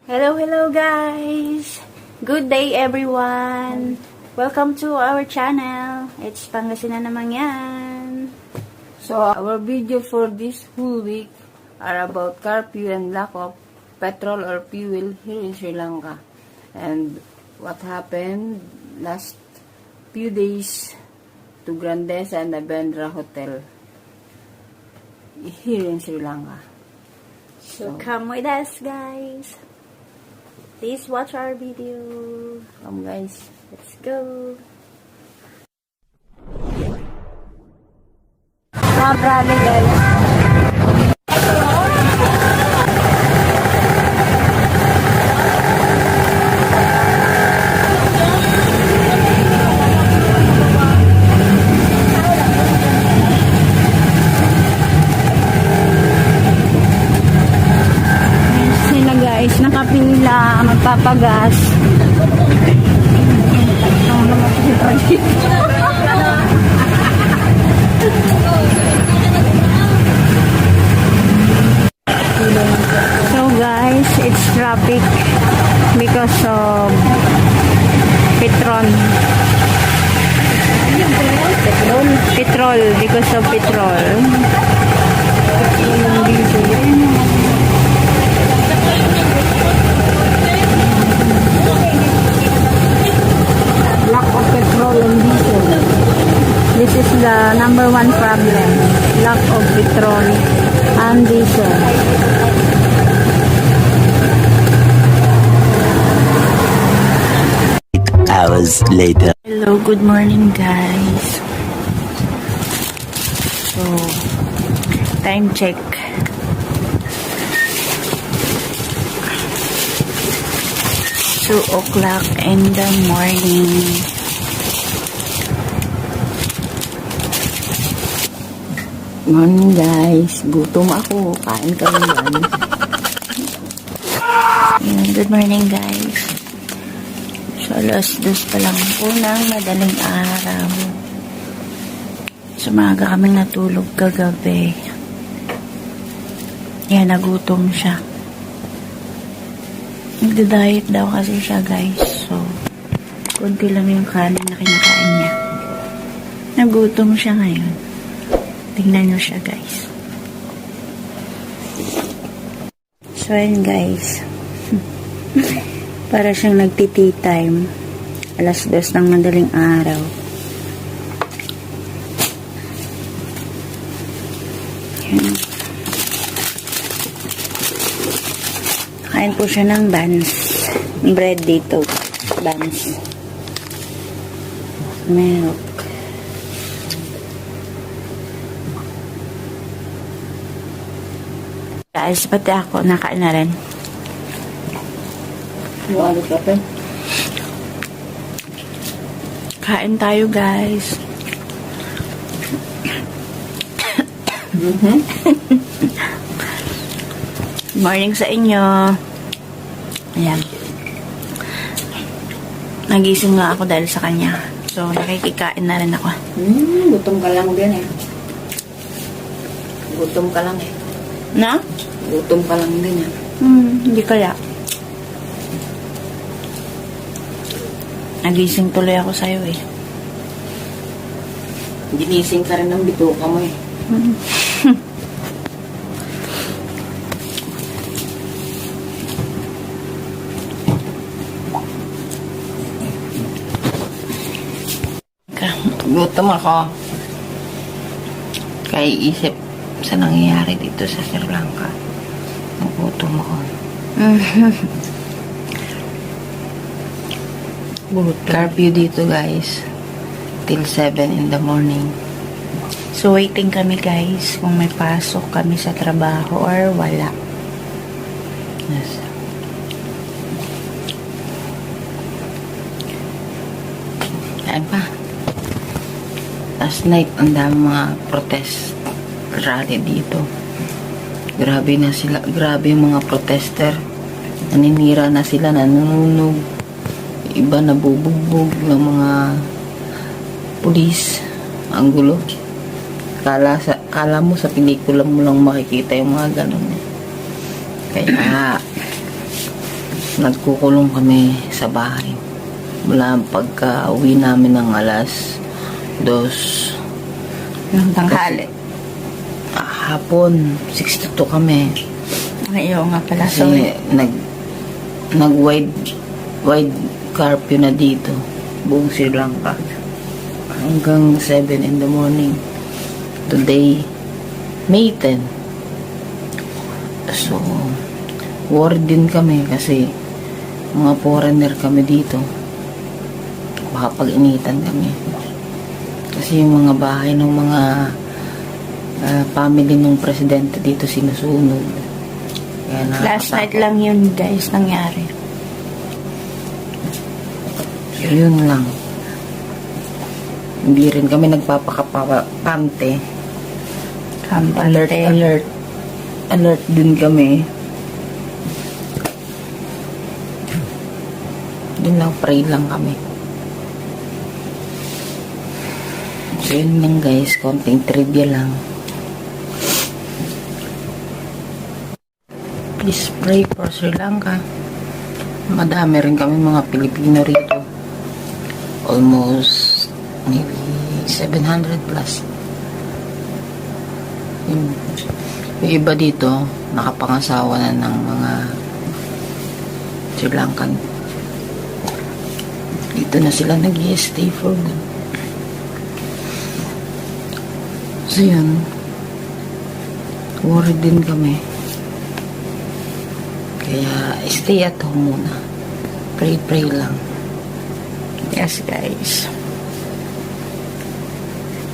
Hello guys! Good day everyone! Welcome to our channel. It's Pangasinan naman yan. So, our video for this whole week are about curfew and lack of petrol or fuel here in Sri Lanka. And what happened last few days to Grandeza and Nabendra Hotel here in Sri Lanka. So come with us guys. Please watch our video. Come guys. Let's go. Rally guys. Sila guys, nakapila, magpapagas. So guys, it's traffic because of petrol. Petrol, because of petrol. Lack of petrol and diesel. This is the number one problem. Lack of petrol and diesel. Hours later. Hello, good morning guys. So, time check. Two o'clock in the morning. Morning guys. Gutom ako. Kain kami yan. Ayan, good morning guys. So, alas 2 pa lang po ng madaling araw. Sumaga kaming natulog kagabi. Yan, nagutom siya. Nagda-diet daw kasi siya guys. So, konti lang yung kanin na kinakain niya. Nagutom siya ngayon. Tingnan nyo siya guys. So, ayan guys. Para siyang nagti-tea time. Alas 2 ng madaling araw. Ayan. Kain po siya ng buns. Bread dito. Buns. Milk. Guys, pati ako nakain na rin. Yung ano ka pa? Kain tayo guys. Morning sa inyo. Ayan. Nagising nga ako dahil sa kanya. So, nakikikain na rin ako. Gutom ka lang din eh. Gutom ka lang eh. Na? Gutom ka lang din eh. Hindi kaya. Nagising tuloy ako sa'yo eh. Ginising ka rin ng bituka mo eh. Gutom ako. Kaya isip sa nangyayari dito sa Sri Lanka. Gutom ako. Curfew dito guys. Till 7 in the morning. So, waiting kami guys kung may pasok kami sa trabaho or wala. Yes. Ayan pa. Last night, ang dami mga protest rally dito. Grabe na sila. Grabe yung mga protester. Naninira na sila, nanununog. Iba nabubugbog ng mga pulis. Ang gulo. Kala mo sa pelikula mo lang makikita yung mga ganun. Kaya nagkukulong kami sa bahay. Mula pagka uwi namin ng alas 2 Ng tanghali. hapon, 62 kami. Ayaw nga pala. Kasi Sorry. nag wide curfew na dito, buong Sri Lanka. Hanggang 7 in the morning. Today, May 10. So, worried din kami kasi mga foreigner kami dito. Baka pag-initan kami. Kasi yung mga bahay ng mga family ng presidente dito sinusunod. Kaya Last night nakakatakot. lang yun guys nangyari. Yun lang. Hindi rin kami nagpapakapante. Alert, Kampante. alert. Alert din kami. Yun lang, pray lang kami. So yun lang guys, konting trivia lang. Please pray for Sri Lanka. Madami rin kami mga Pilipino rito. Almost maybe 700 plus. Yung iba dito, nakapangasawa na ng mga Sri Lankan. Dito na sila nag-i-stay for good. So yun, worried din kami. Kaya stay at home muna. Pray lang. Yes guys.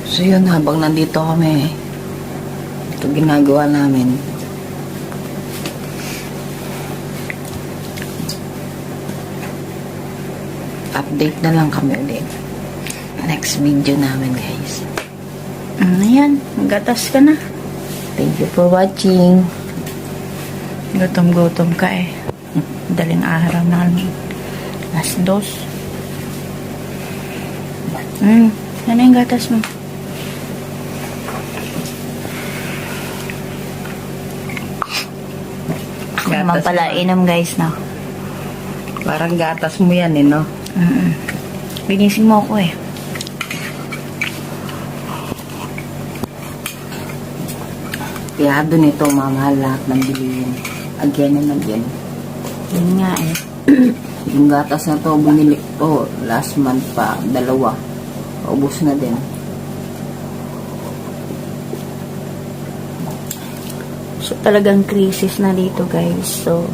So yun, habang nandito kami, ito ginagawa namin. Update na lang kami ulit. Next video namin guys. Ayan, gatas ka na. Thank you for watching. Gutom-gutom ka eh. Daling araw na kami. Alas 2. Ano yung gatas mo? Ako naman pala inom guys na. Parang gatas mo yan eh, no? Binising mo ako eh. Kaya doon ito, mamahal lahat ng bilihin. Again and again. Yun nga eh. Yung gatas na to, binili to last month pa, 2. Ubus na din. So talagang crisis na dito guys. So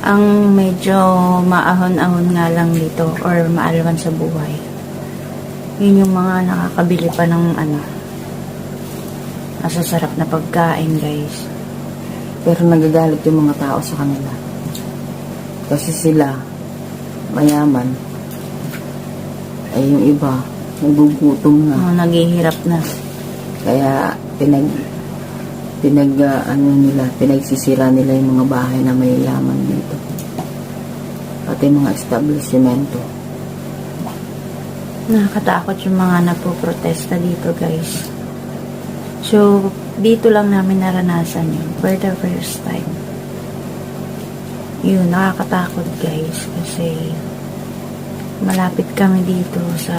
ang medyo maahon-ahon nga lang dito or maalwan sa buhay. Yun yung mga nakakabili pa ng masasarap na pagkain guys. Pero nagagalit yung mga tao sa kanila. Kasi sila, mayaman. Ay yung iba, nagugutom na. Naghihirap na. Kaya pinagsisira nila yung mga bahay na may yaman dito. Pati mga establishmento. Nakakatakot yung mga nagpo-protesta dito guys. So, dito lang namin naranasan yun for the first time. Yun, nakakatakot guys kasi malapit kami dito sa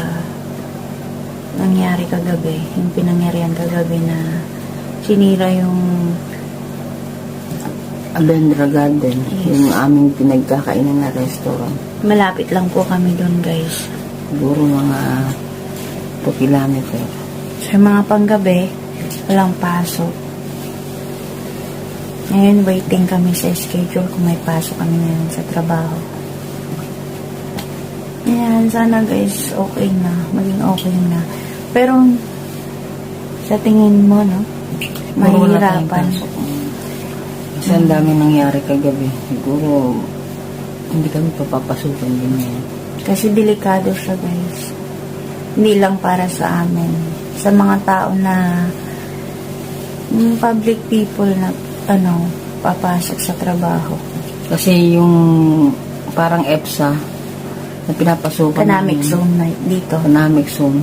nangyari kagabi, yung pinangyarihan kagabi na sinira yung Alendra Garden, Yes. yung aming pinagkakainan na restaurant. malapit lang po kami doon guys. Siguro mga 2 kilometer. Sa mga panggabi, walang pasok. Ngayon, waiting kami sa schedule kung may pasok kami ngayon sa trabaho. Ayan, sana guys, okay na. Maging okay na. Pero, sa tingin mo, no? Siguro wala tayong Mahihirapan. pasok. Kasi ang daming nangyari kagabi. Siguro, hindi kami papapasukan din ngayon. Kasi delikado siya, guys. Hindi lang para sa amin. Sa mga tao na yung public people na papasok sa trabaho. Kasi yung parang EPSA na pinapasukan Economic namin, zone na dito. economic zone,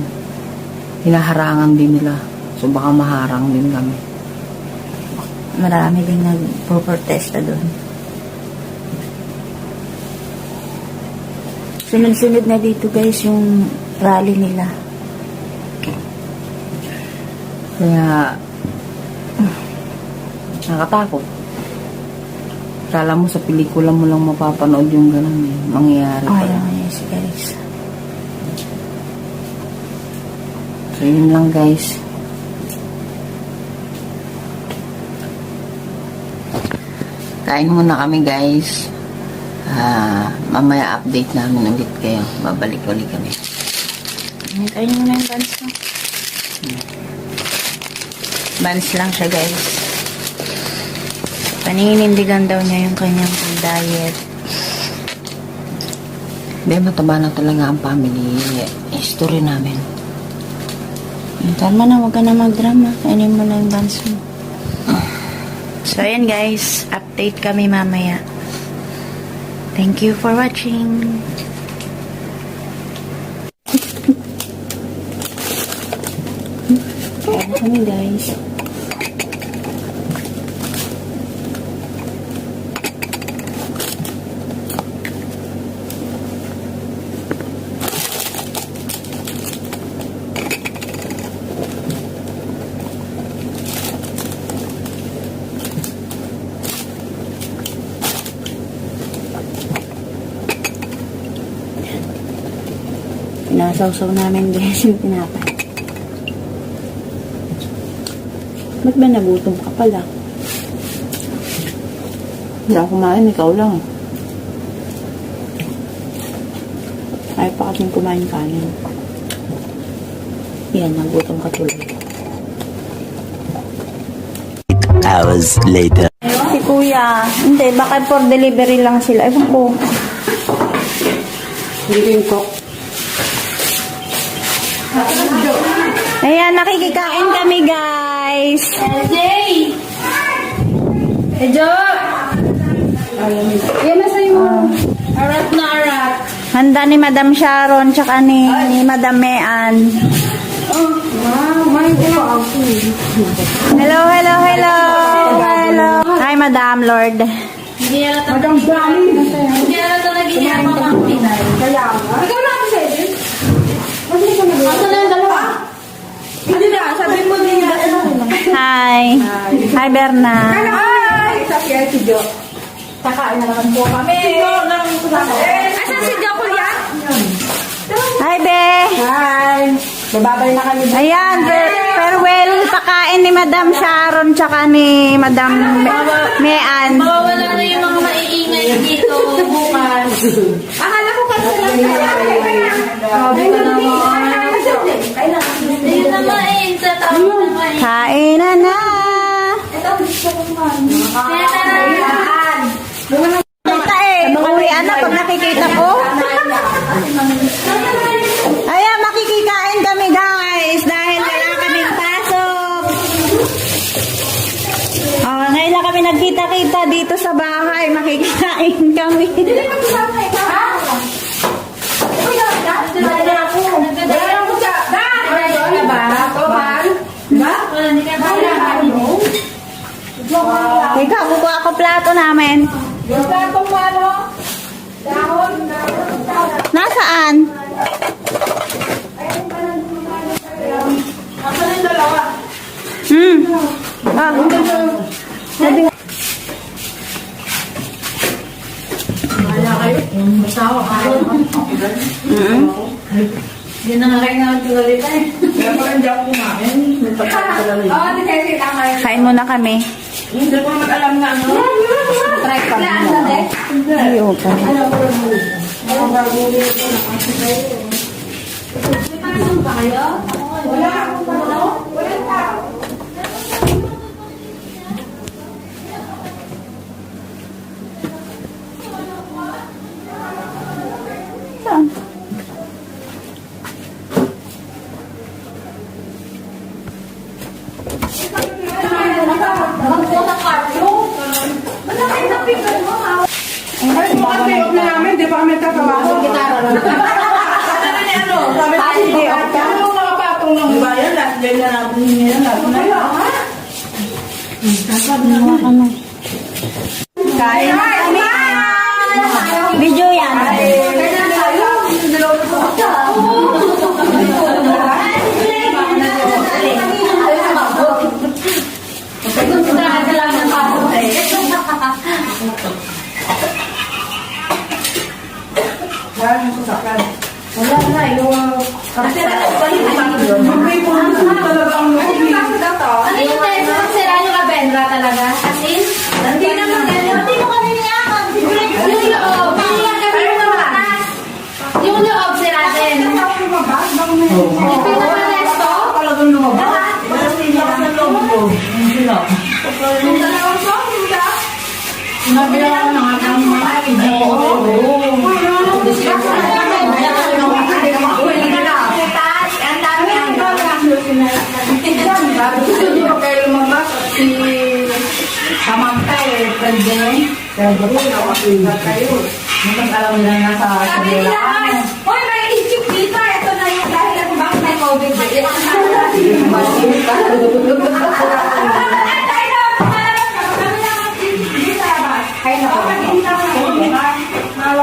hinaharangan din nila. So baka maharang din kami. Marami din nagpo-protesta doon. Sunod-sunod na dito guys yung rally nila. Kaya, nakakatakot. Kala mo sa pelikula mo lang mapapanood yung ganun eh. Mangyayari pa. Yes guys. So, yun lang guys. Kain muna kami guys. Mamaya update namin ulit kayo. Babalik ulit kami. Hintayin mo na yung buns mo. Buns lang siya guys. Paninindigan daw niya yung kanyang diet. Hindi, mataba na talaga ang family history namin. Tama na, huwag ka na magdrama. Kainin mo na yung buns mo. So, ayan guys. Update kami mamaya. Thank you for watching. Kain na kami guys. Pinasawsaw namin guys yung tinapay. Ba't ba nagutom ka pala? Hindi ako kumain, ikaw lang. Ayaw pa kasing kumain kanin. Yan, nagutom ka tuloy. 8 hours later. Si kuya, hindi, baka for delivery lang sila. Ewan ko. Living cook. Ayan, nakikikain kami guys. Jay! Ejo! Yan na sa'yo. Arat na arat. Handa ni Madam Sharon tsaka ni Madam Mean. Wow, my God. Hello, hello, hello. Hello. Hi, Madam Lord. Hindi yata Hindi yata nag-iyaman ang Pinay. Kaya nga. Ikaw na ako sa'yo. Asa na yung dalawa? Hindi na, sabi mo din na. Hi. Hi, Berna. Hi! Sabi ay si Jo. Kakain na naman po kami. Si Jo lang kasama. Asan si Jo ko yan? Hi, Be. Hi! Bababay na kami. Ayan, farewell pakain ni Madam Sharon tsaka ni Madam Mean. Mawawala na yung mga maiingay dito bukas. Akala ko kasi lang sabi ko naman. Ayun naman eh. Sa tao naman eh. Kainan na. Kita uwian na pag nakikita ko. Ayan, makikikain kami guys dahil wala kaming pasok. Ngayon lang kami nagkita-kita dito sa bahay. Makikikain kami. Ikaw, kukuha ako plato namin. Nasaan? Hindi na nga kayo nga tulalita eh. Kaya pa hindi ako kumain. May pagkakalalita. Oo, hindi kayo sila kayo. Kain muna kami. Hindi ko naman alam na ano. Try pa muna. Ay, opa. Pasok ba kayo? Wala akong tao. Wala tao. Saan? Magpunta ka yung. Wala kayo napigan mo ha. Ay, bakit may off na namin? Di ba kami tatawagan? Gitara lang. Sabi ni ano? Sabi ni ano yung mga patong ng bayan? Last day na natin yun. Last na yun. Kain na kami. Video yan. Wala na, yung... Kasi may puno talaga ang loob. Ano yung tayo sa sira yung kabendra talaga? As in? Hindi naman ganyan. Hindi mo kami niyakan. Yung loob. Yung loob sira din. Yung pinaka-resto? Talagang lumabas. Lakas ng loob ko. Yung dalawang shopping ka. Nabilang na nga ng mga kayo lumabas at si Samantha friend din. Kaya bro, nakapingat kayo. Mas alam nila na sa Sabela. Hoy, may isip dito. Ito na yung dahil ako bakit may COVID. Ay, nawa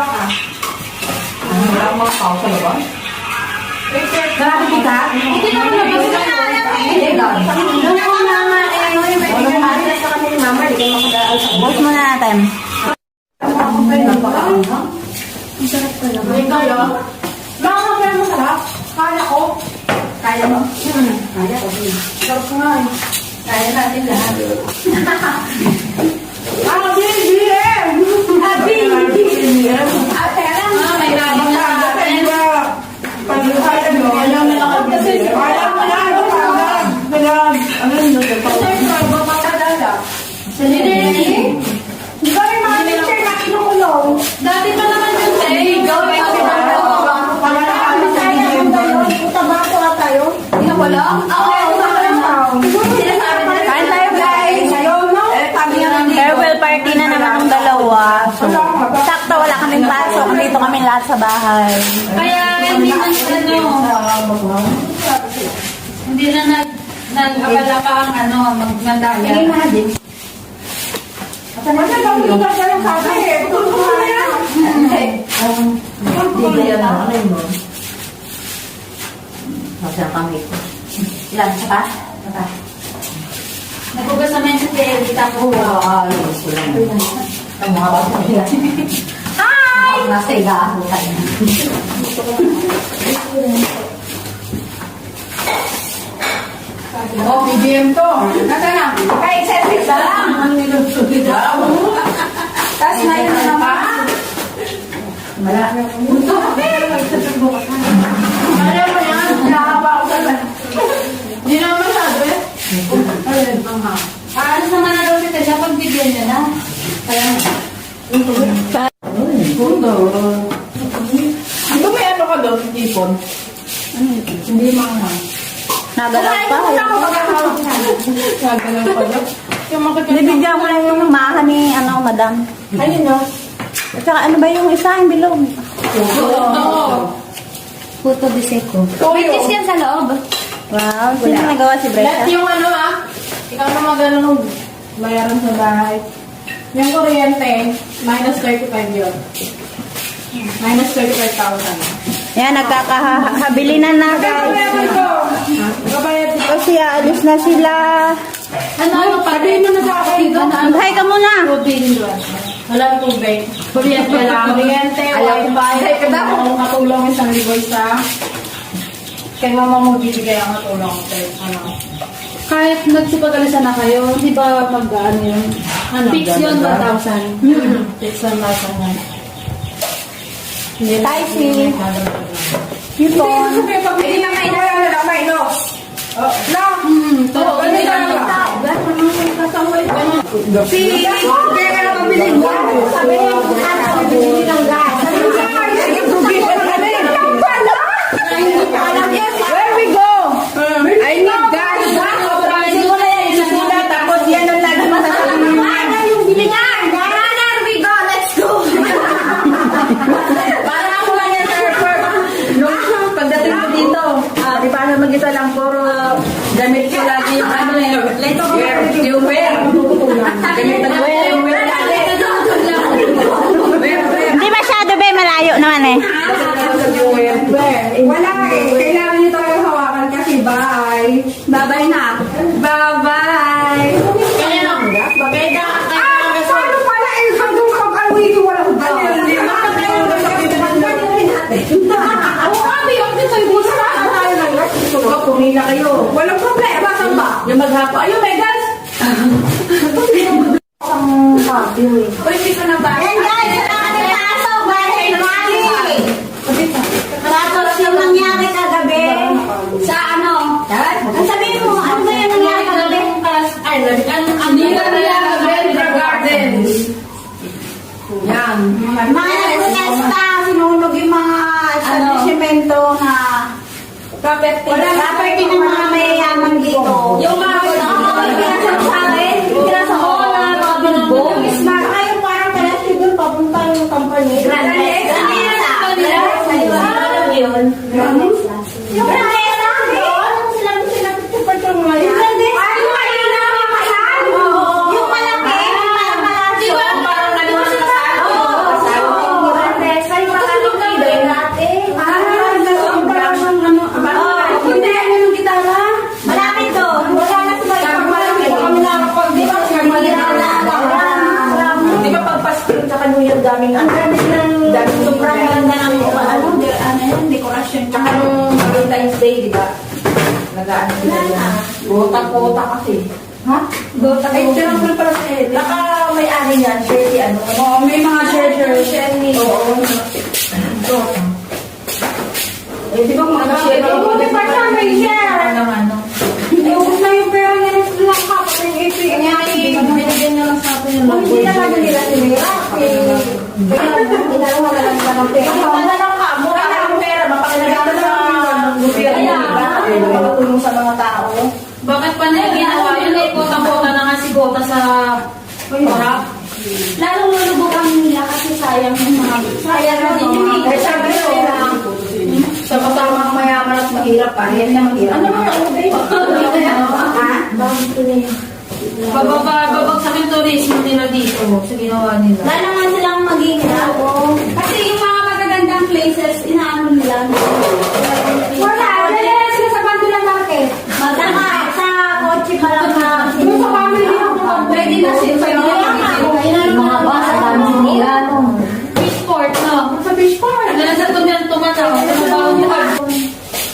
ka. Ano lang mga tao sa labas? Marami kita? Hindi na ako nabasa na alam eh. Doon ko na nga eh. May pinapasa sa kami ni Mama. Hindi kayo makadaan sa boss mo na natin. May kayo? Baka kaya masarap? Kaya ko. Kaya mo? Kaya ko. Sarap ko nga eh. Kaya natin lahat. BBM! BBM! Ate, alam mo, may lagi na sa atin. Dati pa naman yun eh. Gawin ko na wala? Oo, Kain tayo guys. Farewell party na naman ang dalawa. So, sakto wala kaming pasok. Dito kami lahat sa bahay. kaya hindi na hindi na nag-abala pa ang magmandaya. Ilan sa pa? Nagugas naman sa Delita ko. Hi! Nasa igahan tayo. Oh, BBM to. Nasaan na? Kaya excited ka lang. Ang nilutulid daw. Tapos na yun naman. Wala. Alam mo yan, nakahawa ko sa hindi naman masyado eh. Ano naman na daw si Tessa pag bigyan niya na? Ito may ano ka doon, ipon? Hindi mga. Nagalaw pa. Nagalaw pa doon. Yung makikita. Bibigyan ko lang yung maha ni madam. Ayun no? At saka ano ba yung isa? Yung bilog? Oo. Puto de seco. Bitis yan sa loob. Wow. Sino nagawa si Lahat Brescia? yung ikaw na magano nung bayaran sa bahay. Yung kuryente, minus 35 yun. Minus 35,000. Yan, nagkakahabili na guys. Kabayad ko. Kasi alis na sila. Ano pa? Sabihin mo na sa akin dito. Maghay ka muna. Walang tubig. Kuryente lang. Kuryente, wifi. Kung matulong 1,000 isa. Kay mama mo bibigay ang matulong. Kahit nagsipag-alisan na kayo, di ba mag-ano yun? Fix yun, 1,000. Fix 1,000 yan. Tay si Yupon. Hindi na may mainos. No. Oo, hindi na Si kaya ka na pabili mo. Sabi niya, bukas ako bibili ng gas. Sabi niya, where we go? I need gas. Hindi ko na yan isusulat. Tapos yan ang lagman sa Ano yung bilingan? Where we go? Let's go! para ako lang yan sa airport. Pagdating ko dito, di ba na mag-isa lang, puro gamit ko lagi yung yung wear. Gamit na wear. Hindi masyado Yung maghapo. Ayun, may gas! Uy, hindi ko na ba? Yan guys, wala ka ng pasok. Dahil mali. Tapos yung nangyari kagabi. Sa ano? Ang sabihin mo, ano ba yung nangyari kagabi? Gardens. Yan. Mga nagprotesta, sinunog yung mga establishmento na property ng mga mayayaman dito. Yung mga pinasa sa akin, pinasa ko na mga bilbong. Smart kayo parang kalasi doon, papunta yung company. Grandex. Yung Grandex na doon, sila super yung mga yan. Grandex, yung kayo na makayan. Yung malaki, yung malakas. Di ba parang naliwas na sa Grandex, kayo makakalong kayo dati. Malapit doon. Wala na sila. Di ba pagpaskrin sa kanuyang daming sobrang ganda ng dekorasyon. Tsaka nung Valentine's Day, di ba? Nag-ano sila yan. Gota-gota kasi. Ha? Ay, tinanggol pala sa edit. Baka may-ari niyan, Shirley, ano? Oo, may mga Shirley. Oo. Gota. Eh, di ba kung ano share? Oo, di ba siya may share? Ano? Ubus na yung pera niya ng lang kapag yung AP. Kaya binigyan niya lang sa atin yung Kung hindi talaga nila sinira, ginagawa na lang sa ng pera. Kita na lang ka, mura na ang pera, mapakalagaan sa gobyerno, di ba? Makatulong sa mga tao. Bakit pa niya ginawa yun? Eh, kota-kota na nga si Gota sa Torap. Lalong lulubukan nila kasi sayang yung mga sayang na din yung Eh, sabi nila, sa kasamang mayaman at mahirap pa, yan na mahirap. Ano ba ang ubay? Ha? Bakit ko na yun? Babagsak yung tourismo nila dito sa ginawa nila. Lalo nga silang mag-iingat. Kasi yung mga magagandang places, inaano nila. Wala, dala sila sa Bandula Market. Magdama, sa kotse pa lang na. Yung sa family ako, Pwede na sila sa mga bus, dami sinira. Fishport, no? Sa Fishport. Dala sa tumataw.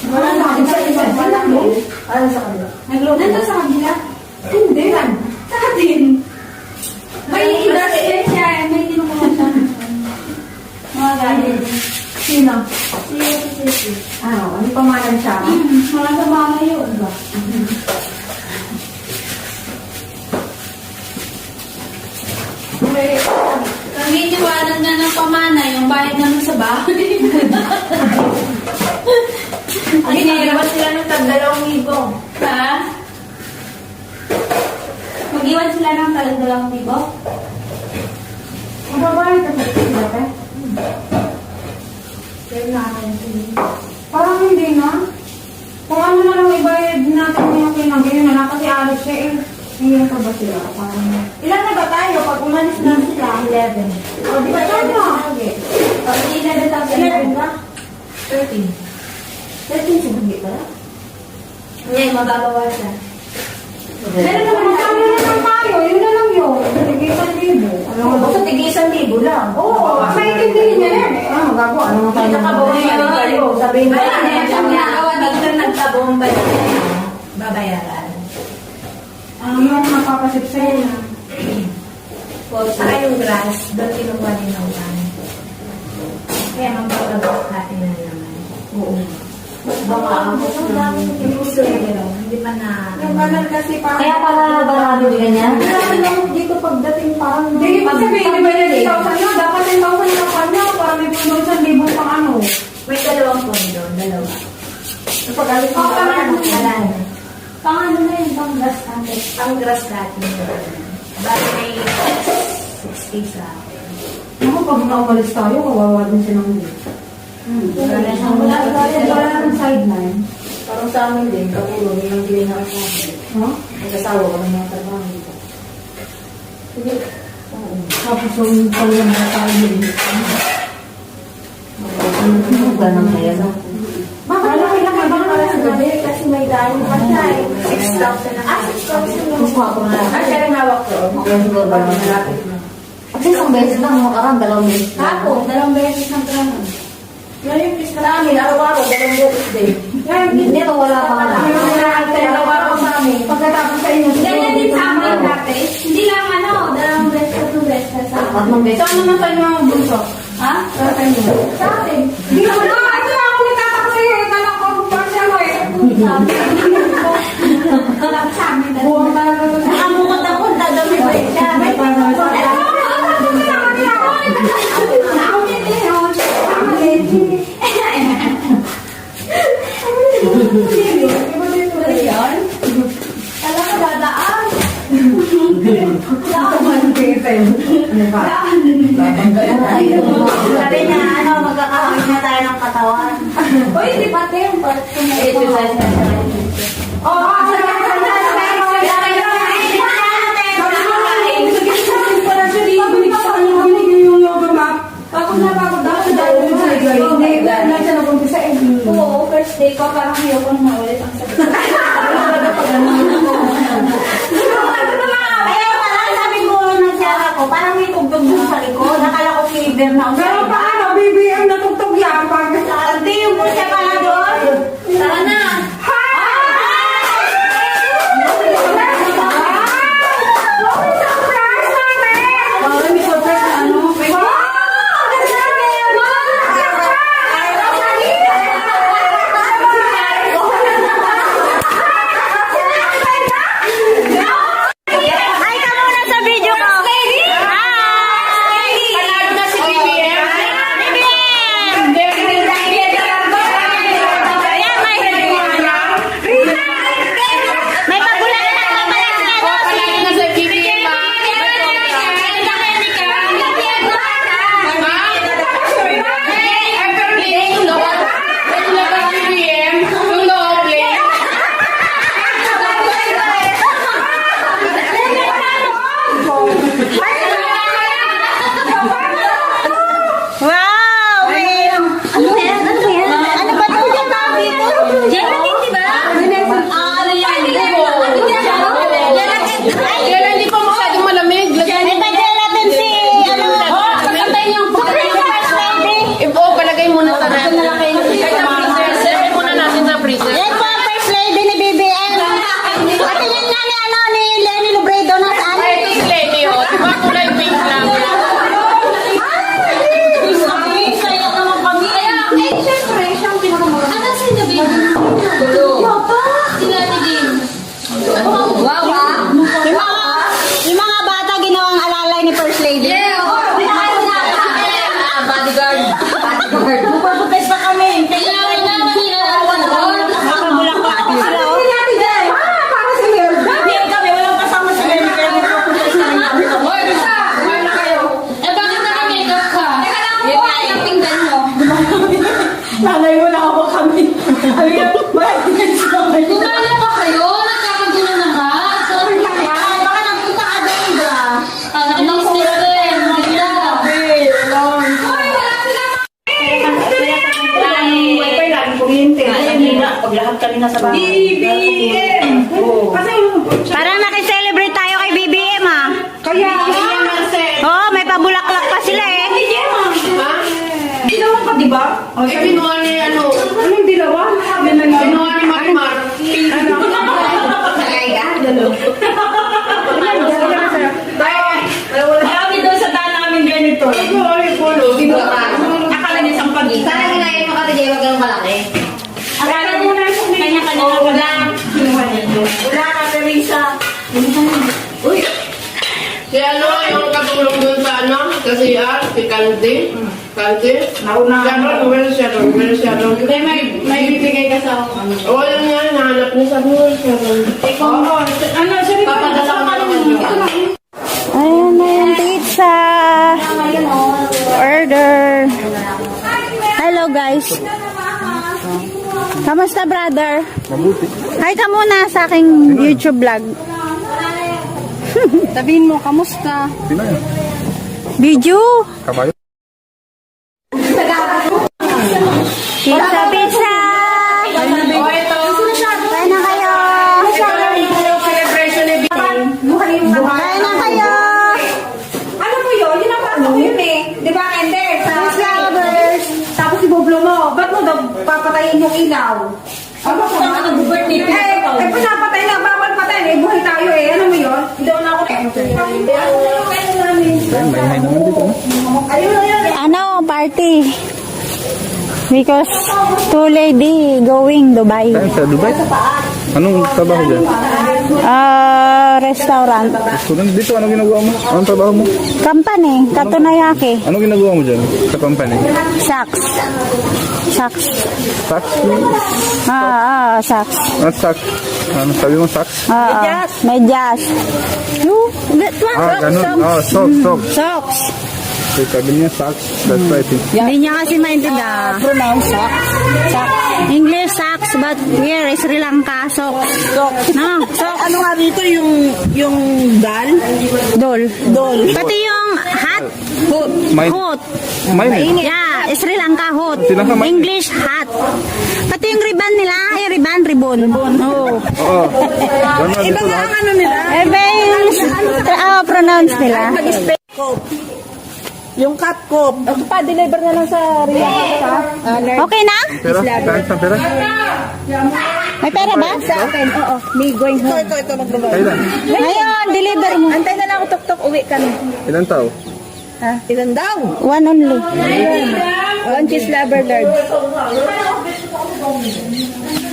Wala na, sa isa. Ano sa kanila? Nandun sa kanila? Hindi. Sa atin. May industry siya, may tinukuha siya. Mga ganyan. Sino? Si Ano pamalan siya? mga samama yun ba? Naniniwanan nga ng pamana yung bayad naman sa bahay. Ginagawa sila ng tag-2,000. Ha? Mag-iwan sila ng talang-dalang tibo? Ang babae ka sa sila, eh? Parang hindi na. Kung ano na lang ibayad natin yung pinag-iwan na kasi alis siya eh. Hindi na ba sila? Parang... Ilan na ba tayo? Pag umalis na sila, 11. O, di ba tayo? O, di 11,000 ba? 13. 13 siya, hindi pala? Ngayon, mababawa siya. Pero naman, magkano na lang tayo? Yun na lang yun. Tig-1,000. Ano nga ba? Basta tig-1,000 lang. Oo, maintindihin niya yan eh. Ano magagawa? Ano nga tayo? Nakabawin tayo. Sabihin mo, Wala na yan. Ang ginagawa dito nagtabong ba babayaran? Ano yung napapasip sa'yo? Saka yung grass, doon kinuha din ng van. Kaya magpapagod natin na naman. Oo. Baka hindi pa na... Yung banal kasi parang... Kaya para barado din yan? Hindi lang dito pagdating parang... Hindi, ibig sabihin, di ba yung 10,000 yun? Dapat 10,000 na pa niya para may puno 1,000 pang ano. May dalawang pondo, dalawa. Kapag alis mo Pang na ano na yun? Pang ano na yun? Pang grass natin. Pang grass natin. Bali may 60 sa akin. Ako, pag naumalis tayo, kawawa din siya ng wala ng sideline. Parang sa amin din, kapulo, yung bilhin na sa amin. No? Nagkasawa ko ng mga trabaho dito. Tapos yung pala na tayo. Ganun kaya no? Bakit na kailangan ba na sa gabi? Kasi may dahil pa siya eh. 6,000 na. 6,000 na. Kuha ko na. Siya rin hawak ko. Malapit na. Kasi isang beses lang makarang, 2 beses. Ako, 2 beses ng trabaho. Ngayon, please na namin, araw-araw, 2 beses din. Hindi, wala pa nga. Dalawa ko sa amin. Pagkatapos sa inyo. Ganyan din sa amin dati. Hindi lang dalawang beses ka, 2 beses ka sa akin. Tatlong beses. Saan naman tayo mga bunso? Ha? Sa inyo. Sa atin. Hindi naman ako. Ito ako nagtatakot sa'yo. Kala ko pa siya mo eh. Wala sa amin. Buwang talaga. Nakamukot ako, dadami ba siya? May Kala ko dadaan. Sabi na, magkakawin na tayo ng katawan. Uy, di ba ito yung part ko na Exercise na siya. Oo, Oo, first day ko, parang ayoko na maulit ang sabi. Kaya parang sabi ko nagsara ko, parang may tugtog dun sa likod. Nakala ko fever na ako. pero paano? BBM natugtog yan. Hindi yung pusa pala doon. Tara na! Ay, ka muna sa video ko. Hi! Panalo na si BBM. Ayan, may pagulan na pala sila doon. Panalo na si BBM. Wow! Ano yan? Ano ba ito? Gelatin, di ba? Ano yan? Kaya hindi pa masyadong malamig. May pa-gelatin si, ano? Antayin yung First lady. palagay muna sa natin. Serve muna natin sa freezer. Yan po ang first lady ni BBM. At yan nga ni, ni Lenny Lubredo na saan? Ito si Lenny, oh. Di ba kulay pink lang? Yung mga bata ginawang alalay ni First Lady. Magpapagkas pa kami. Kailangan naman nila. Nakabulak pa ako sila. Para si Mayor. Hindi kami, walang kasama si Lenny. Hoy, bisa! Kumain na kayo. Nanay mo na ako kami. Ay, baka nagpunta ka doon ba? Wifi lang, kuryente. Pag lahat kami nasa bahay. BBM! Kasi Parang nakiselebrate tayo kay BBM ah. kaya yan, Marcel. Oo, may pabulaklak pa sila eh. Dilawan pa, di ba? Eh, kinuha ni ano? Anong dilawan? Kinuha ni Marimar. Marami doon sa daan namin ganito. Akala niya isang pag-isa. Sana ginayin mo ka, Tijay, wag kang malaki. Akala mo na kanya-kanya. Wala. Wala na, Teresa. Si ano, yung katulong doon sa ano, kasi si Candy. Candy. Nauna. Sharon. May bibigay ka sa ano. O, yun nga, nahanap niya sa mga Sharon. Oo. Ano, siya rin Papadala ko naman yun. Ayan na yung pizza. Order. Hello guys. Kamusta brother? Mabuti. Hi ka muna sa aking YouTube vlog. Sabihin mo, kamusta? Video. Kabayo. Pizza, pizza. Kain na kayo. Celebration ni Kain na kayo. Ano mo yun? Yun ang paano yun eh. Di ba, Ender? Sa flowers. Tapos ibublo mo. Ba't mo daw papatayin yung ilaw? Ano ko na? Eh, pinapatay na. Bawal patay. Eh, buhay tayo eh. Ano mo yun? Hindi ako na ako. Ano, party. Because two lady going Dubai. Saan sa Dubai? Anong trabaho dyan? Restaurant. Student dito, anong ginagawa mo? Anong trabaho mo? Company, Katunayaki. Anong ginagawa mo dyan sa company? Saks. Saks. Tax? Saks. Ano tax? Ano sabi mo tax? Medyas. Ganun. Sok. Socks. Okay, sabi niya tax. That's right. Hindi niya kasi maintindihan. Pronounce socks. English socks, but here is Sri Lanka socks. No, socks. Ano nga dito yung dal? Dol. Pati yung hat. May- Hood. Mainit. Yeah, Sri Lanka hood. Sri Lanka mainit. English hat. Pati yung ribbon nila, yung ribbon. Oh. Oo. Ganun dito lahat. Ano nila? Pronounce nila. Yung cut ko. Pa-deliver na lang sa Riyadh. Okay na? Pera? Saan sa pera? May pera ba? Sa akin, oo. Me going home. Ito, magbabayad. Kailan? Ngayon, deliver mo. Antay na lang ako tok-tok, uwi ka na. Ilan tao? Ilan daw? One only. One cheese lover lord.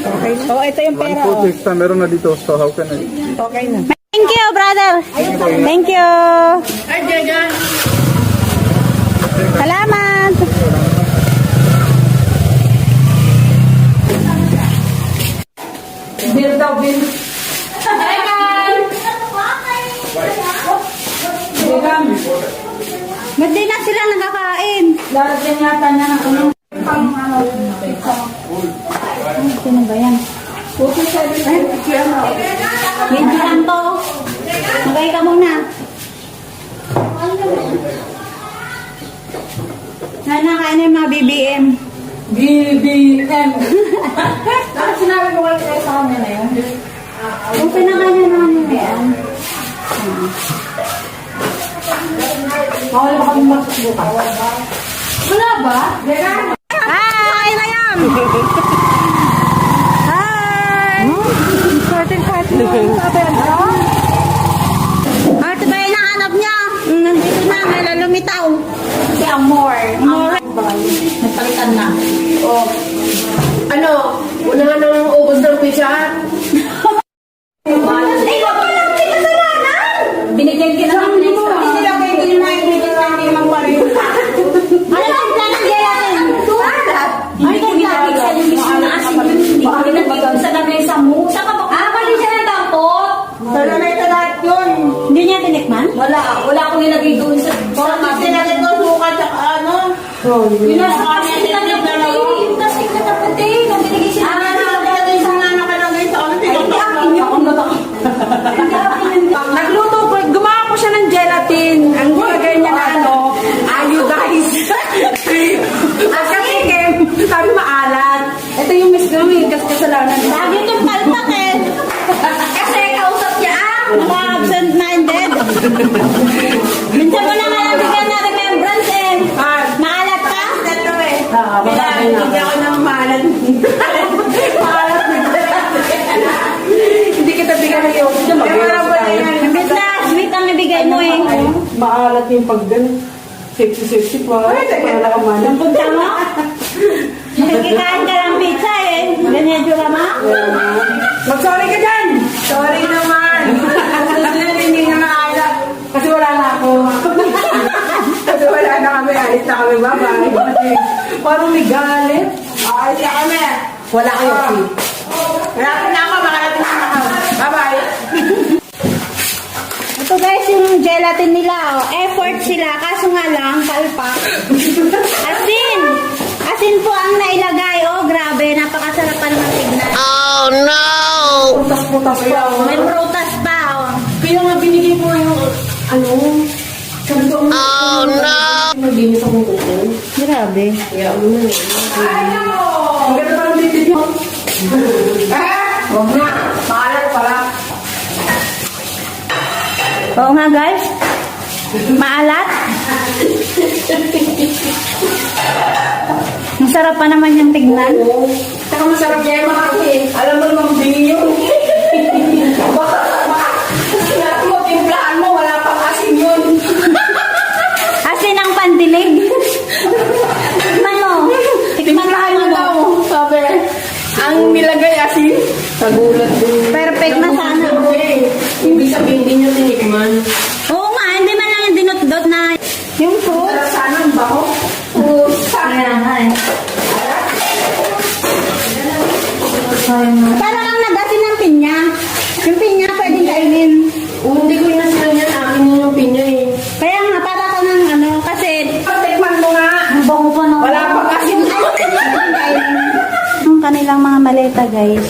Okay. Oh, ito yung One pera. food Oh. extra meron na dito. So how can I? Okay na. Thank you, brother. Thank you. Salamat. Bill daw, bill. Ba't di na sila nagkakain? Lalagyan yata niya ng ano. Sino ba yan? Medyo lang to. Magay ka muna. Nanakain na yung mga BBM. BBM. Bakit sinabi mo kayo sa kanya na yun? Kung pinakain na naman yung yan. Bawal ba kami magsubukan? Wala ba? Hi, Rayam! Hi! Arte ba yung nahanap niya? Nandito na, may lalumitaw. Si Amor. Nagpalitan na. Oh. Ano? Unahan ng ubos ng pizza? Ay, wag ka lang pinasalanan! Binigyan ka naman ng extra. Hindi lang kayo tininayin binigyan ka ng limang parin. Ano ang plan ng gelatin? Ay, kumilapit sa yung mismo na asin yun. Hindi ko pinagpigil sa lamesa mo. Saan ka ba? Mali siya ng tampot. Pero na ito lahat yun. Hindi niya tinikman? Wala akong nilagay doon sa... Kasi nilagay ko suka tsaka ano. Yung nasa plastic na naputi. Yung plastic na naputi. Nung binigay sila. Nilagay sa nga nakalagay sa ano. Ay, hindi akin yun. Hindi akin yun. Nagluto po, gumawa po siya ng gelatin. Ang gulagay niya na ano, guys. At kasi sabi maalat. Ito yung miss ko, yung kasalanan. Sabi itong palpak eh. Kasi kausap niya Mga absent-minded. Minsan mo naman ang bigyan na remembrance eh. Maalat ka? Ito eh. Hindi ako nang maalat. Maalat. Hindi kita bigyan ng iyo. Imbis na sweet ang ibigay mo eh. Maalat yung paggan. Sexy pa. Para kamalan. Ang punta mo? Nakikikain ka ng pizza eh. Ganyan yung ma? Mag-sorry ka dyan! Sorry naman! Susunod hindi na maalat. Kasi wala na ako. Kasi wala na kami. Alis na kami. Bye-bye. Parang may galit. Alis na kami. Wala kayo. Malapit na ako. Makalating na ako. Bye-bye. Ito guys yung gelatin nila. Oh. Effort sila. Kaso nga lang, kalpak. Asin! Asin po ang nailagay. Oh, grabe. Napakasarap pa naman tignan. Putas-putas pa. May prutas pa. Oh. Kaya nga binigay ko yung ano. Sabi ko, maglinis akong kuko. Grabe. Ang ganda pa ng bibig mo. Huwag na. Maalat pala. Oo nga guys. Maalat. Ang sarap pa naman yung tignan. Saka masarap niya yung makaki. Alam mo naman bingi yun. Baka sinabi mo, timplahan mo, wala pang asin yun. Asin ang pandilig. Tikman mo. Timplahan mo daw, sabi. Ang nilagay asin. Nagulat din. Perfect na sana. Ibig sabihin, hindi nyo tinikman. Oo nga, hindi man lang yung dinot-dot na yung fruit. Sarap sana ang bako. Kaya nga eh. Parang ang nag-asin ng pinya. Yung pinya pwedeng kainin. Hindi ko inasinan yan. Akin yun yung pinya eh. Kaya nga, para ko ng ano, kasi Tikman mo nga. ang bango pa na. Wala pang asin. Ang kanilang mga maleta guys.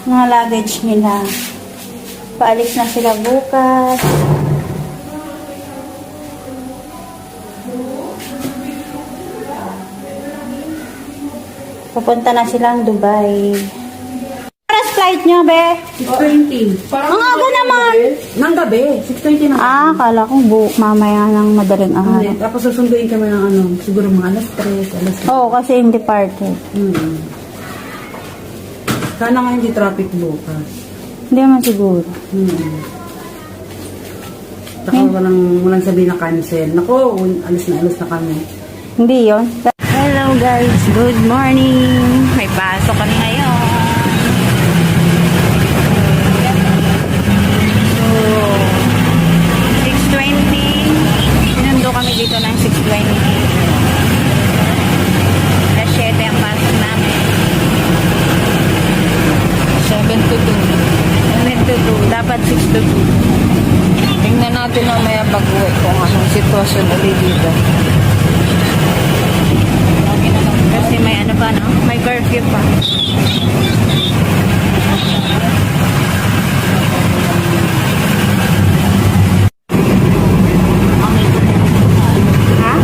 Mga luggage nila. Paalis na sila bukas. Pupunta na silang Dubai. Oras flight nyo, be? 6:20. Ang aga naman. Nang gabi, 6:20 na. Ah, kala ko mamaya ng madaling Hindi, araw. tapos susunduin kami ng ano, siguro mga alas 3, alas Oo, kasi hindi departed. Sana nga hindi traffic bukas. Hindi naman siguro. Saka walang sabihin na cancel. Nako, alis na kami. Hindi yon. Hello guys, good morning. May pasok kami ngayon. So, 6:20. Sinundo kami dito ng 6:20. Alas 7 ang pasok namin. 7 to 2. 7 to 2. Dapat 6 to 2. Tingnan natin mamaya pag-uwi kung anong sitwasyon ulit dito. Kasi may ano pa, no? May curfew pa. Ha?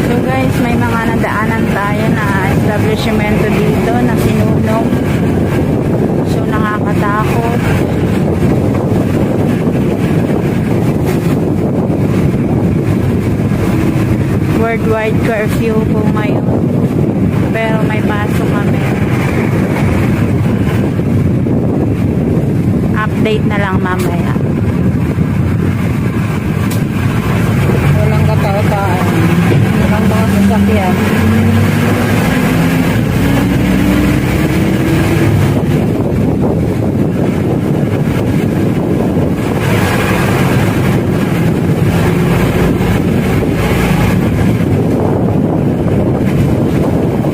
So guys, may mga nadaanan tayo na establishmento dito na sinunog. So nakakatakot. Worldwide curfew po ngayon. Pero may pasok kami. Update na lang mamaya. Walang katao-tao. Walang mga sasakyan.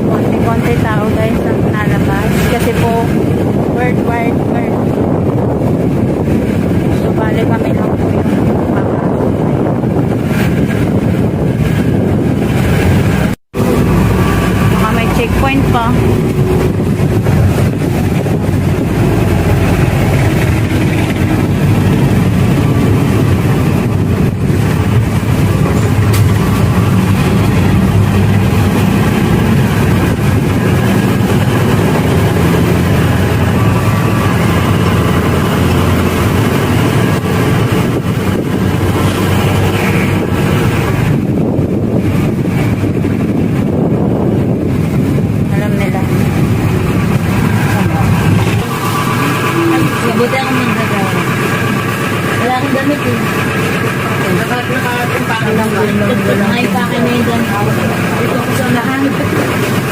Konti-konti tao guys na nalabas. Kasi po, worldwide curfew. So, bali kami lang po yung baka may checkpoint pa. Alam nila. Mabuti ako magdagawa. Wala akong damit eh. Ay, pa akin na yun dyan. Ito ako sa unahan.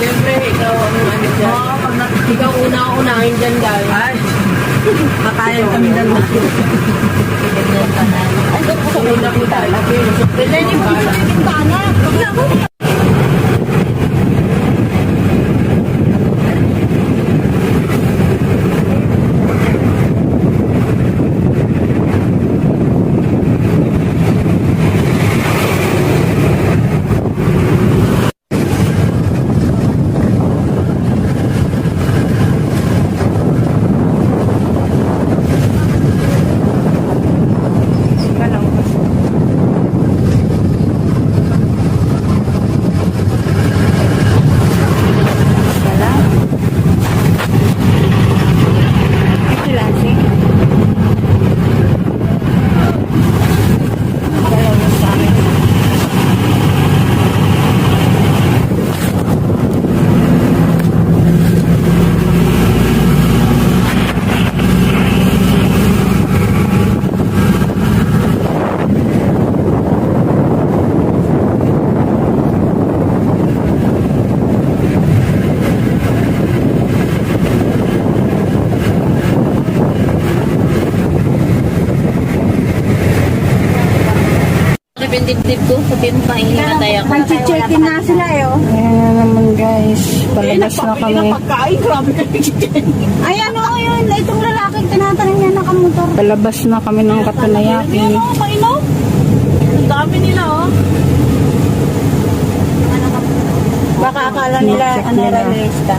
Siyempre, ikaw ang ano dyan. Ikaw una-unahin dyan, guys. Kakayan kami dalawa. Ay, ito ko Una po tayo. Pwede niyo po sa bintana. grabe yung dibdib ko. Sabihin mo, pahingimatay ako. Mag-check-in na sila oh. Ayan na naman guys. Palabas na kami. Pagkain, grabe ka. Ay ano yun, itong lalaking tinatanong niya nakamotor. Palabas na kami ng Katunayaki. Mainom. Ang dami nila, oh. Baka akala nila ano realista.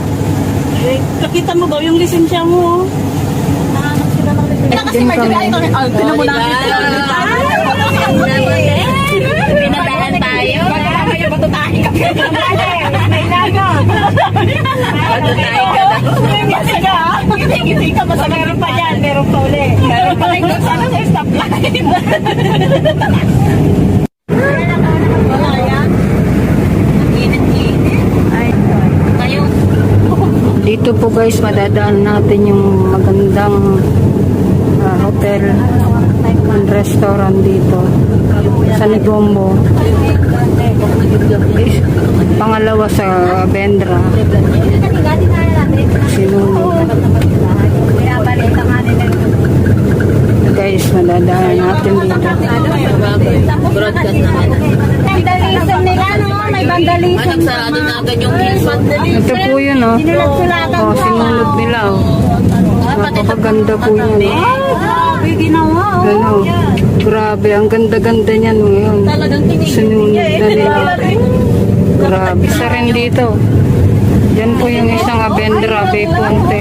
Eh, nakita mo ba yung lisensya mo? Nahanap sila ng lisensya. Kasi may dila ito. Tinan mo namin. Pinatahan tayo. Kaya batutahin ka. May naga. Batutahin ka na. Kasi ka, ngiti-ngiti ka. Basta meron pa dyan. Meron pa uli. Meron pa rin doon sana sa stoplight. Wala yan. Init-init. Ngayon, Dito po guys, madadaan natin yung magandang hotel and restaurant dito sa Negombo. Pangalawa sa Bendra. Sinunod. Guys, madadaan natin dito. broadcast naman. Vandalism nila no, may vandalism. Nagsarado na agad yung Hilson. Ito po yun oh. Oh, sinunod nila oh. Napakaganda po yun. Grabe ginawa oh. Ano, grabe, ang ganda-ganda niyan ngayon. Sinunod na nila. Grabe, isa rin dito. Yan po yung isang Abendra, Bay Ponte.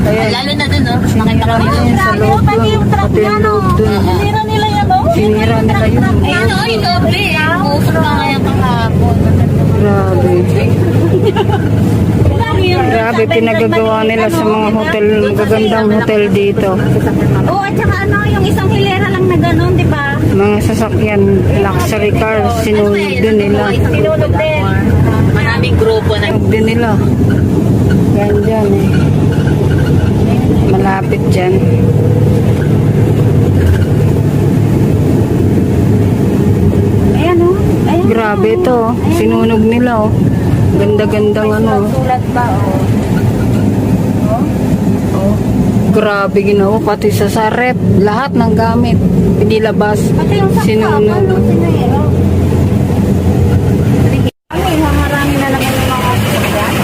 Ayan, Lalo na dun, no? Nakita kami dun. sa loob dun, pati yung loob dun. Tira nila yan, oh. Sinira nila yun. Ayun, ay, doble. Pusok na ngayon kahapon. Grabe. Grabe, pinagagawa nila sa mga hotel, magagandang hotel dito. Oh, at saka ano, yung isang hilera lang na gano'n, di ba? Mga sasakyan, luxury car, sinunod din nila. Sinunod din. Maraming grupo na. Sinunod din nila. Yan dyan eh. Malapit dyan. Ayan oh. Ayan. Grabe ito oh. Sinunog nila oh. Ganda-gandang ano. Sulat ba oh. Grabe ginawa. Pati sa rep. Lahat ng gamit. Pinilabas. Pati yung saksapan, Sinunog. no, sinero. Ano yung marami na lang yung mga sasakyan?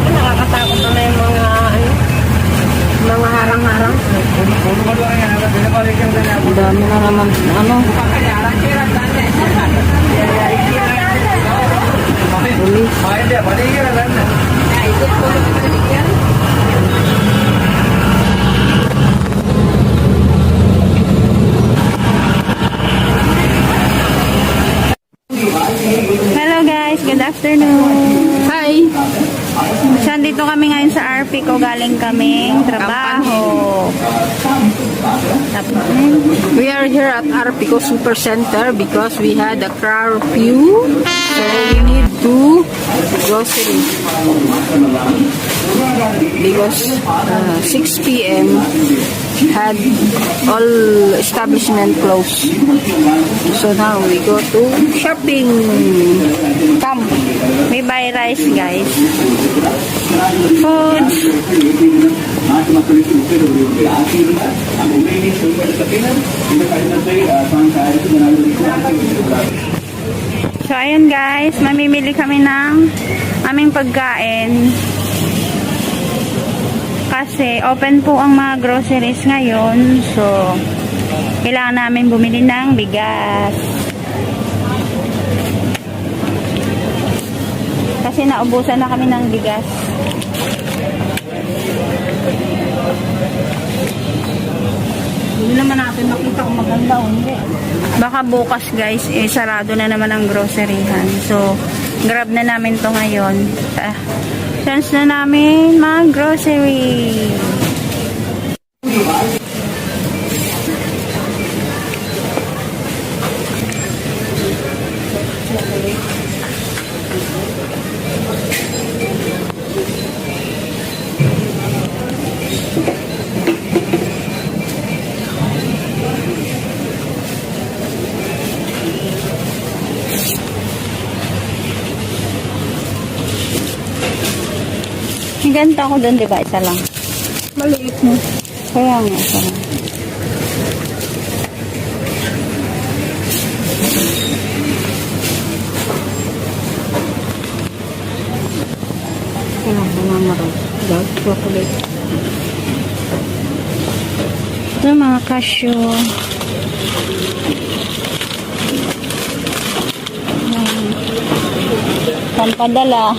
Nakakatakot na yung mga harang-harang. Ang dami na naman. Ano? Police. Hello guys, good afternoon. Hi! So, andito kami ngayon sa RP ko. Galing kaming trabaho. We are here at Arpico Super Center because we had a curfew. So we need to grocery. Because 6 p.m. had all establishment closed. So now we go to shopping. Come. We buy rice guys. Foods. So ayun guys, mamimili kami ng aming pagkain. Kasi open po ang mga groceries ngayon. So kailangan namin bumili ng bigas. Kasi naubusan na kami ng bigas. Hindi naman natin makita kung maganda o hindi. Baka bukas guys, sarado na naman ang groceryhan. So, grab na namin to ngayon. Chance na namin mag-grocery. Yung ganito ako doon, di ba? Isa lang. Maliit mo. Kaya nga, isa lang. Dark chocolate. Ito mga cashew. Pampadala.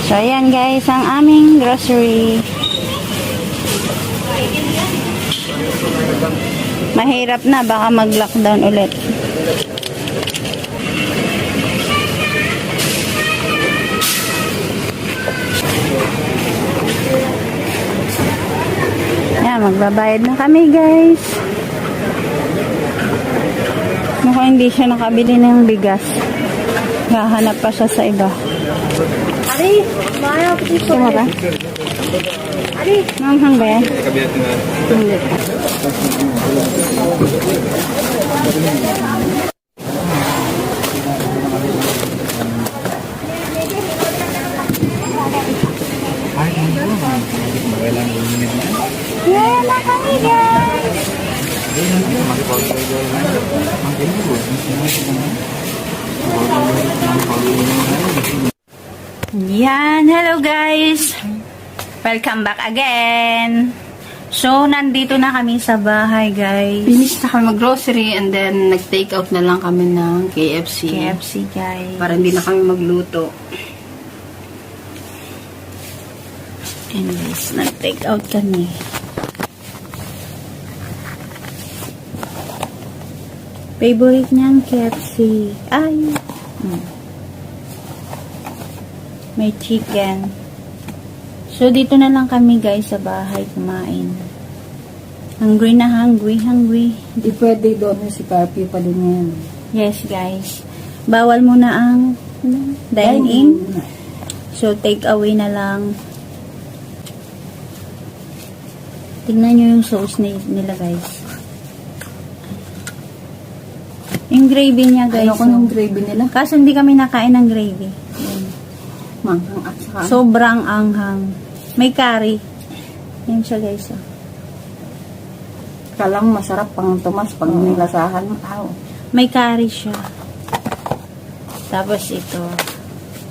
So, ayan guys, ang aming grocery. Mahirap na, baka mag-lockdown ulit. Yan, magbabayad na kami guys. Mukhang hindi siya nakabili ng bigas. Hahanap pa siya sa iba. Ari, maya ko dito. Tama ba? Ari, manghang ba yan? Hindi. Yan na kami guys. Yan, hello guys. Welcome back again. So, nandito na kami sa bahay guys. Finish na kami mag-grocery and then nag-take out na lang kami ng KFC. KFC guys. Para hindi na kami magluto. And guys, nag-take out kami. Favorite niyang KFC. Ay. May chicken. So, dito na lang kami guys sa bahay kumain. Hungry na hungry. Hindi pwede doon si curfew pa din yan. Yes guys. Bawal muna ang dine-in. So, take away na lang. Tingnan nyo yung sauce nila guys. Yung gravy niya guys. Ayoko ng gravy nila. Kaso hindi kami nakain ng gravy. Manghang at saka. Sobrang anghang. May curry. Yan siya guys. Oh. Kalang masarap pang tumas pag nilasahan mo. May curry siya. Tapos ito.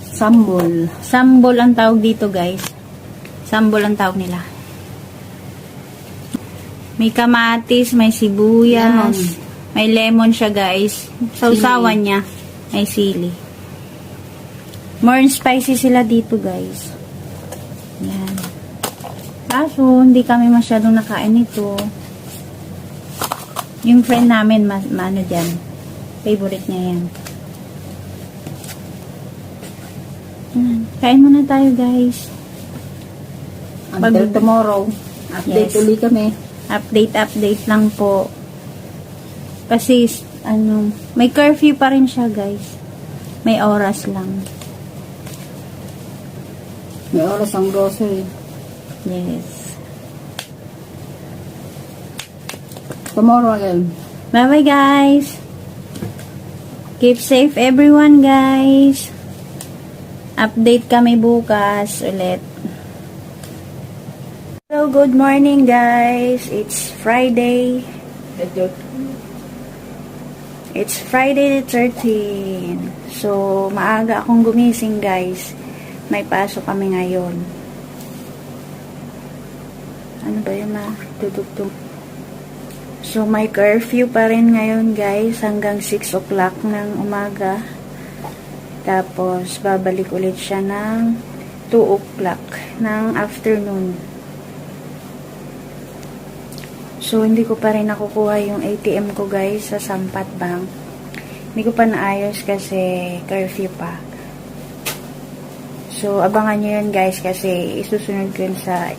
Sambol. Sambol ang tawag dito guys. Sambol ang tawag nila. May kamatis, may sibuyas. Lemon. May lemon siya guys. Sausawan niya. May sili. More spicy sila dito guys. Yan. Kaso, hindi kami masyadong nakain ito. Yung friend namin, ano dyan. Favorite niya yan. Yan. Kain muna tayo guys. Until tomorrow. Update Yes. ulit kami. Update lang po. Kasi, may curfew pa rin siya guys. May oras lang. May oras ang grocery. Yes. Tomorrow again. Bye-bye guys. Keep safe everyone guys. Update kami bukas ulit. Hello, good morning guys. It's Friday. It's Friday the 13th. So, maaga akong gumising guys. May pasok kami ngayon. Ano ba yun tutugtog? So, may curfew pa rin ngayon guys. Hanggang 6 o'clock ng umaga. Tapos, babalik ulit siya ng 2 o'clock ng afternoon. So, hindi ko pa rin nakukuha yung ATM ko guys sa Sampat Bank. Hindi ko pa naayos kasi curfew pa. So, abangan nyo yun guys kasi isusunod ko yun sa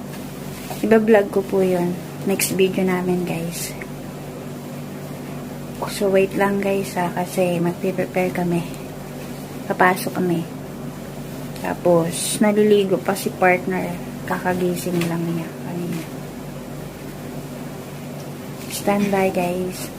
iba-vlog ko po yun. Next video namin guys. So, wait lang guys kasi magpe-prepare kami. Papasok kami. Tapos, naliligo pa si partner. Kakagising lang niya kanina. Stand by guys.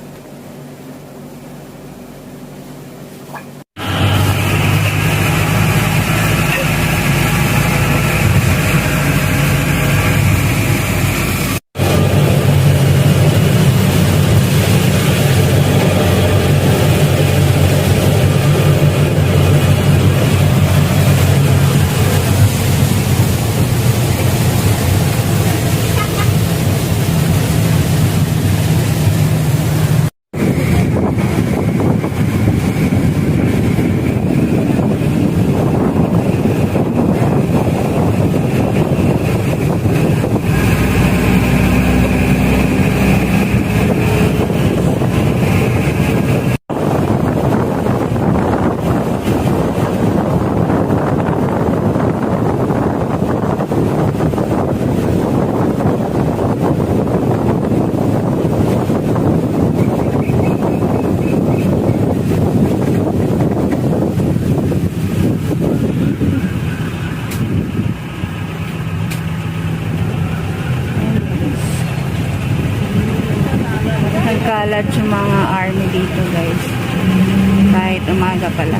Umaga pala.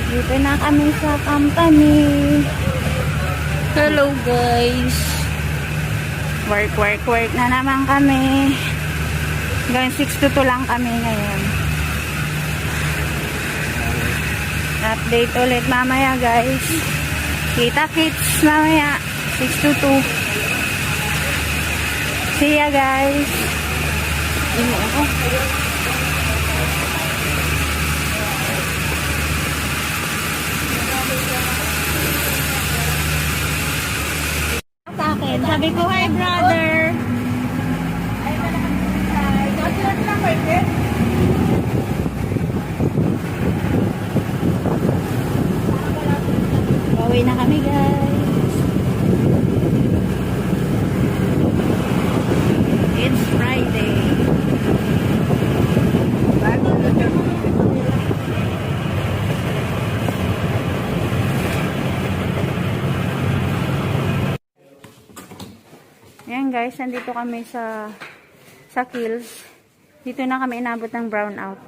Dito na kami sa company. Hello guys. Work na naman kami. Hanggang 6 to 2 lang kami ngayon. Update ulit mamaya guys. Kita-kits mamaya. 6 to 2. See ya guys. Ini ako. Sa akin, sabi ko, hi brother. Bawi na kami guys. It's Friday. Ayan guys, nandito kami sa Kills. Dito na kami inabot ng brown out.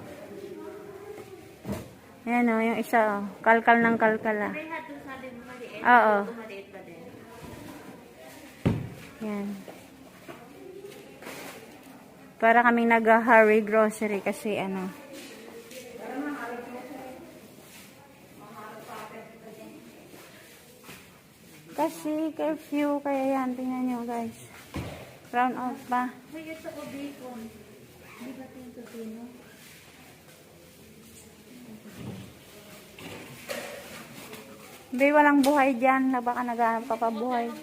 Ayan o, yung isa o. Kalkal ng kalkal ah. Oo. Ayan. Para kaming nag-hurry grocery kasi ano. Kasi curfew, kaya yan, tingnan nyo guys. Brown out pa. Hindi, walang buhay dyan. Na baka nagpapabuhay.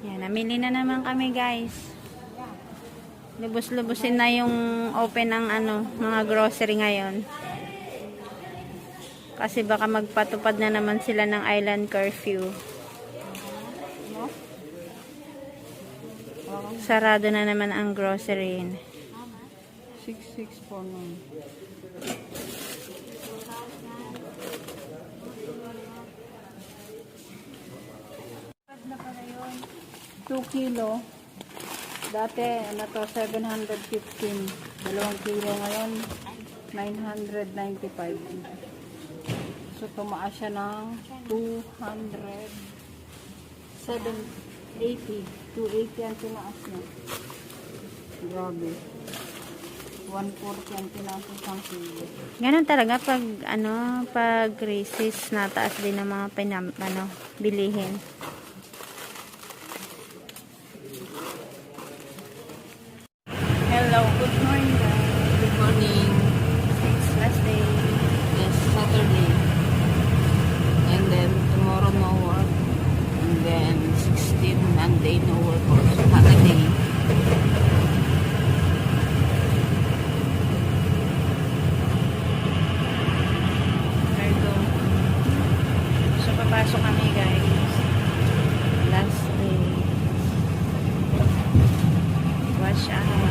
Yan, namili na naman kami guys. Lubos-lubusin na yung open ng ano, mga grocery ngayon. Kasi baka magpatupad na naman sila ng island curfew. Sarado na naman ang grocery. 6649. 2 kilo. Dati, ano to, 715. 2 kilo ngayon, 995. So, tumaas siya ng 780. 280 ang tinaas niya. Grabe. 140 ang tinaas ng kilo. Ganun talaga pag ano, pag crisis, nataas din ng mga bilihin. Hello, good morning guys. Good morning. It's last day. Yes, Saturday. And then tomorrow no work. And then 16 Monday no work also. Holiday. Virgo. So, papasok kami guys. Last day. Watch out.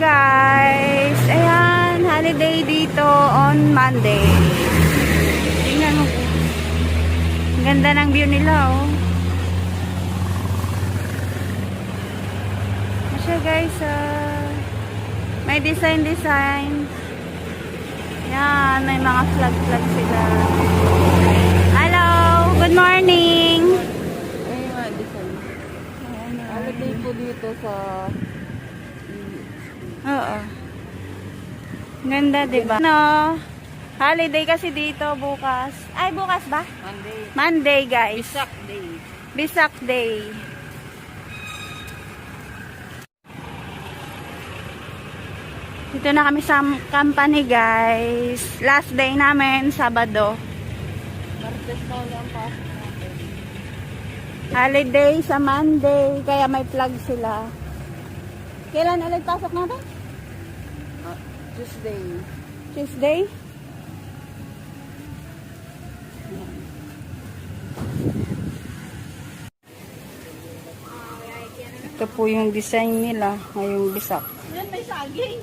Guys, ayan, holiday dito on Monday. Tingnan mo. Ang ganda ng view nila, oh. Masya guys, may design. Yan, may mga flag sila. Hello, good morning. Ay, design. Holiday po dito sa Oo. Ganda, diba? No, holiday kasi dito bukas. Ay, bukas ba? Monday. Monday, guys. Bisak Day. Bisak Day. Dito na kami sa company, guys. Last day namin, Sabado. Martes na lang pasok natin. Holiday sa Monday, kaya may flag sila. Kailan ulit pasok natin? Tuesday. Tuesday? Ito po yung design nila ngayong bisak. Yan, may saging.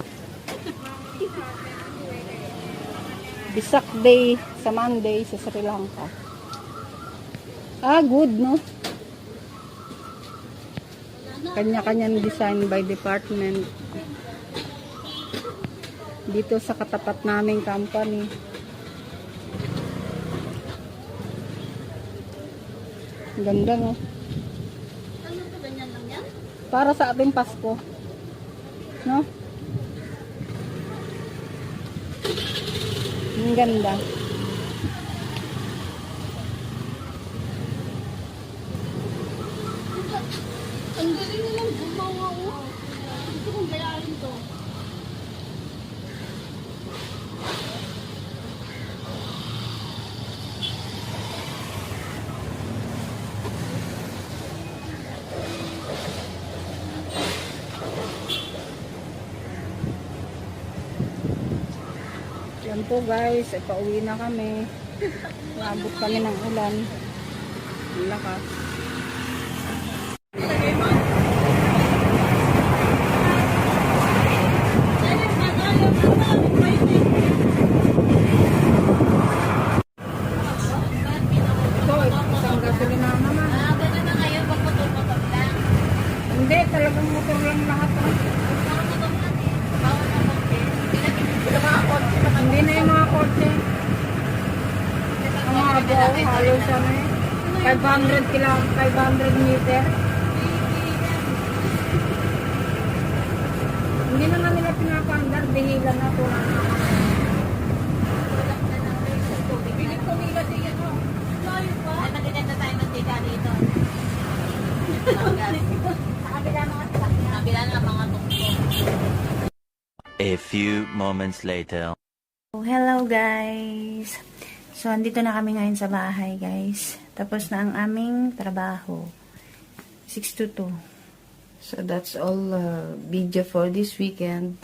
Bisak Day sa Monday sa Sri Lanka. Ah, good, no? Kanya-kanyang design by department. Dito sa katapat naming company. Ang ganda, no? Ano to, ganyan lang yan? Para sa ating Pasko. No? Ang ganda. Ang galing naman gumawa ko. Gusto kong bayarin to. Yan po guys, pauwi na kami. Nabot kami ng ulan. Ang lakas. Ito, isang gasolina naman. Ah, ganun na ngayon, pag motor-motor lang. Hindi, talagang motor lang lahat. Motor-motor lang eh. Bawal na konti. Hindi na yung mga kotse. Ang mga buong halos ano eh. 500 meter. Hindi na nga nila pinapandar, dihilan na po. Pilit ko nila din yan, oh. Layo pa. Ay, magkikita tayo ng tika dito. Sa kabila ng mga tuktok. A few moments later. Hello guys! So, andito na kami ngayon sa bahay guys. Tapos na ang aming trabaho. 6 to 2. So that's all video for this weekend.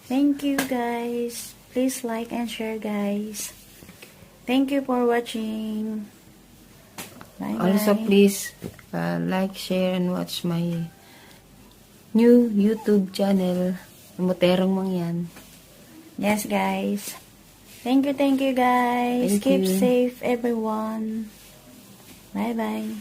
Thank you guys. Please like and share guys. Thank you for watching. Bye bye. Also, please like, share, and watch my new YouTube channel. Moterong Mangyan. Yes guys. Thank you guys. Thank Keep you. safe everyone. Bye bye.